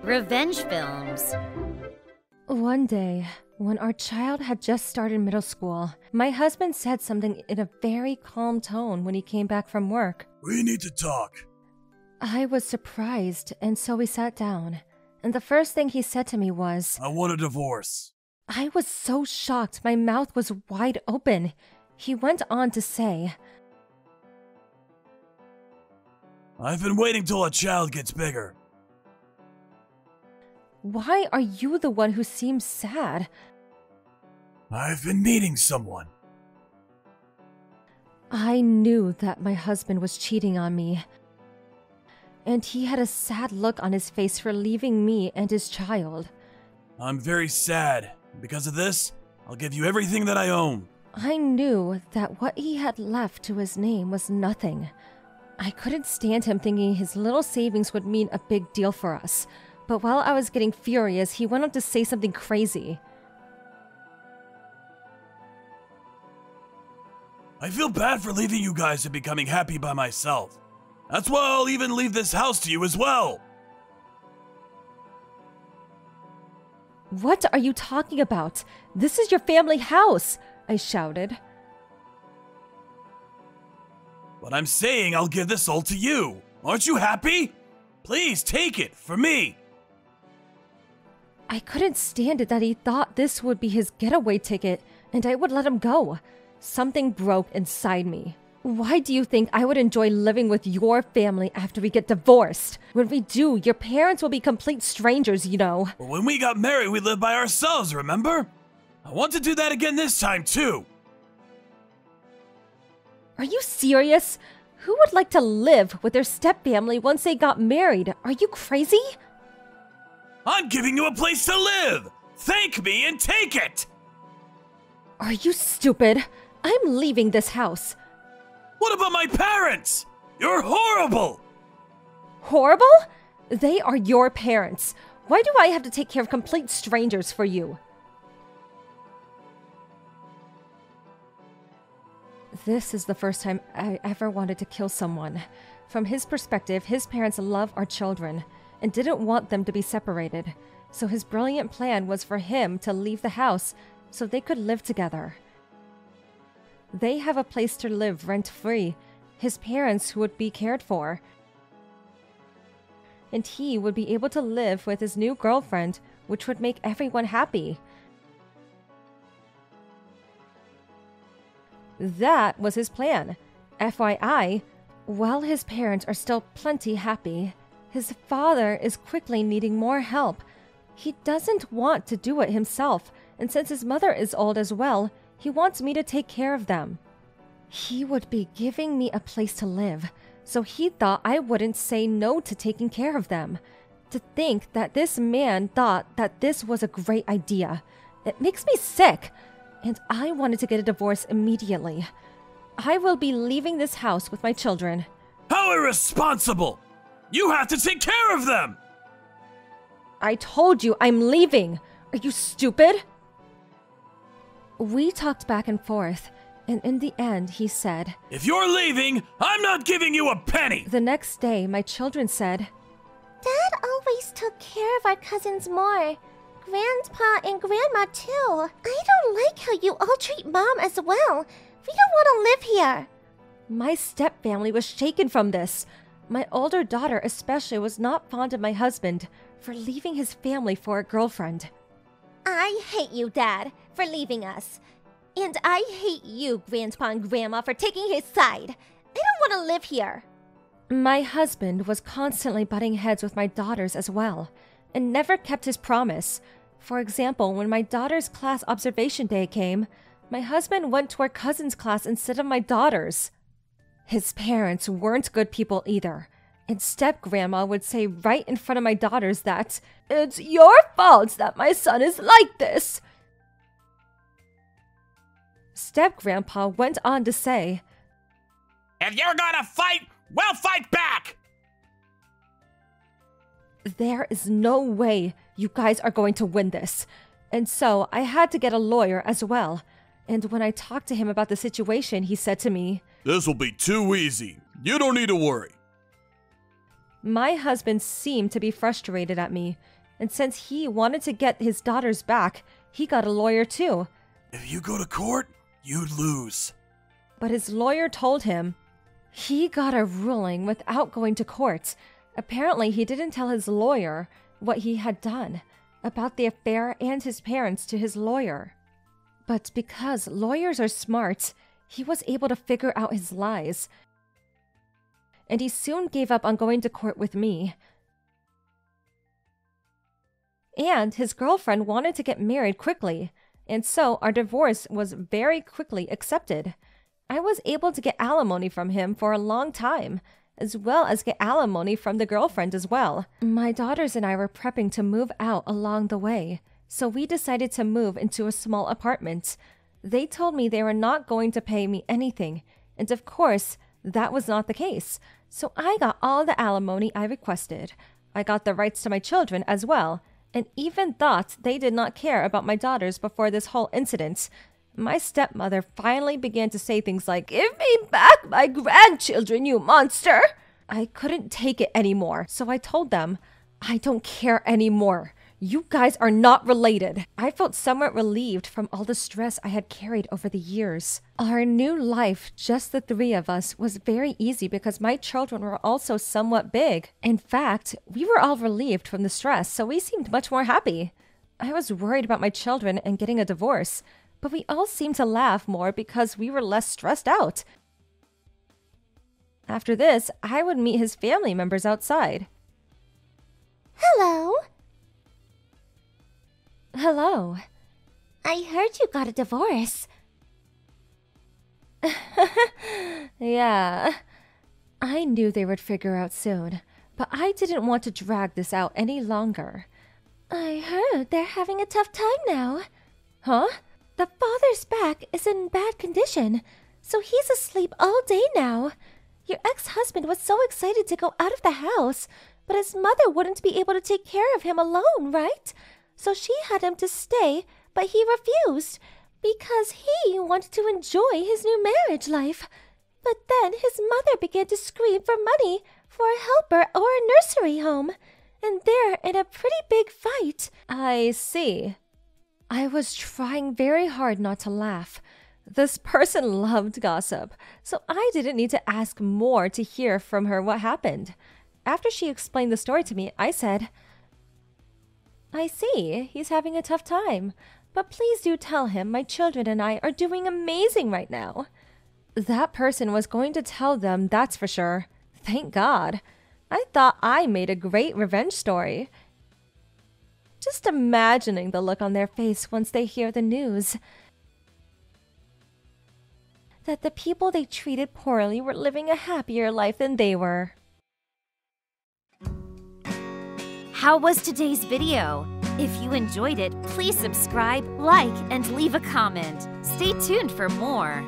Revenge films. One day, when our child had just started middle school, my husband said something in a very calm tone when he came back from work. We need to talk. I was surprised, and so we sat down. And the first thing he said to me was, I want a divorce. I was so shocked, my mouth was wide open. He went on to say, I've been waiting till a child gets bigger. Why are you the one who seems sad? I've been meeting someone. I knew that my husband was cheating on me. And he had a sad look on his face for leaving me and his child. I'm very sad. Because of this, I'll give you everything that I own. I knew that what he had left to his name was nothing. I couldn't stand him thinking his little savings would mean a big deal for us. But while I was getting furious, he went on to say something crazy. I feel bad for leaving you guys and becoming happy by myself. That's why I'll even leave this house to you as well. What are you talking about? This is your family house, I shouted. But I'm saying I'll give this all to you. Aren't you happy? Please take it, for me. I couldn't stand it that he thought this would be his getaway ticket and I would let him go. Something broke inside me. Why do you think I would enjoy living with your family after we get divorced? When we do, your parents will be complete strangers, you know. But when we got married, we lived by ourselves, remember? I want to do that again this time, too. Are you serious? Who would like to live with their stepfamily once they got married? Are you crazy? I'm giving you a place to live! Thank me and take it! Are you stupid? I'm leaving this house. What about my parents? You're horrible! Horrible? They are your parents. Why do I have to take care of complete strangers for you? This is the first time I ever wanted to kill someone. From his perspective, his parents love our children and didn't want them to be separated. So his brilliant plan was for him to leave the house so they could live together. They have a place to live rent-free, his parents who would be cared for. And he would be able to live with his new girlfriend, which would make everyone happy. That was his plan. FYI, while his parents are still plenty happy, his father is quickly needing more help. He doesn't want to do it himself, and since his mother is old as well, he wants me to take care of them. He would be giving me a place to live, so he thought I wouldn't say no to taking care of them. To think that this man thought that this was a great idea. It makes me sick, and I wanted to get a divorce immediately. I will be leaving this house with my children. How irresponsible! You have to take care of them! I told you I'm leaving! Are you stupid? We talked back and forth, and in the end, he said, If you're leaving, I'm not giving you a penny! The next day, my children said, Dad always took care of our cousins more. Grandpa and Grandma too. I don't like how you all treat Mom as well. We don't want to live here. My stepfamily was shaken from this. My older daughter especially was not fond of my husband for leaving his family for a girlfriend. I hate you, Dad, for leaving us. And I hate you, Grandpa and Grandma, for taking his side. I don't want to live here. My husband was constantly butting heads with my daughters as well, and never kept his promise. For example, when my daughter's class observation day came, my husband went to our cousin's class instead of my daughter's. His parents weren't good people either. And step-grandma would say right in front of my daughters that, It's your fault that my son is like this. Step-grandpa went on to say, If you're gonna fight, we'll fight back! There is no way you guys are going to win this. And so I had to get a lawyer as well. And when I talked to him about the situation, he said to me, This will be too easy. You don't need to worry. My husband seemed to be frustrated at me, And since he wanted to get his daughters back, he got a lawyer too. If you go to court, you'd lose. But his lawyer told him he got a ruling without going to court. Apparently, he didn't tell his lawyer what he had done about the affair and his parents to his lawyer. But because lawyers are smart, he was able to figure out his lies. And he soon gave up on going to court with me. And his girlfriend wanted to get married quickly, and so our divorce was very quickly accepted. I was able to get alimony from him for a long time, as well as get alimony from the girlfriend as well. My daughters and I were prepping to move out along the way, so we decided to move into a small apartment. They told me they were not going to pay me anything, and of course, that was not the case. So I got all the alimony I requested. I got the rights to my children as well, and even thought they did not care about my daughters before this whole incident. My stepmother finally began to say things like, "Give me back my grandchildren, you monster!" I couldn't take it anymore, so I told them, "I don't care anymore. You guys are not related." I felt somewhat relieved from all the stress I had carried over the years. Our new life, just the three of us, was very easy because my children were also somewhat big. In fact, we were all relieved from the stress, so we seemed much more happy. I was worried about my children and getting a divorce, but we all seemed to laugh more because we were less stressed out. After this, I would meet his family members outside. Hello. Hello. I heard you got a divorce. Yeah. I knew they would figure out soon, but I didn't want to drag this out any longer. I heard they're having a tough time now. Huh? The father's back is in bad condition, so he's asleep all day now. Your ex-husband was so excited to go out of the house, but his mother wouldn't be able to take care of him alone, right? So she had him to stay, but he refused because he wanted to enjoy his new marriage life. But then his mother began to scream for money for a helper or a nursery home, and they're in a pretty big fight. I see. I was trying very hard not to laugh. This person loved gossip, so I didn't need to ask more to hear from her what happened. After she explained the story to me, I said, "I see, he's having a tough time, but please do tell him my children and I are doing amazing right now." That person was going to tell them, that's for sure. Thank God. I thought I made a great revenge story. Just imagining the look on their face once they hear the news that the people they treated poorly were living a happier life than they were. How was today's video? If you enjoyed it, please subscribe, like, and leave a comment. Stay tuned for more.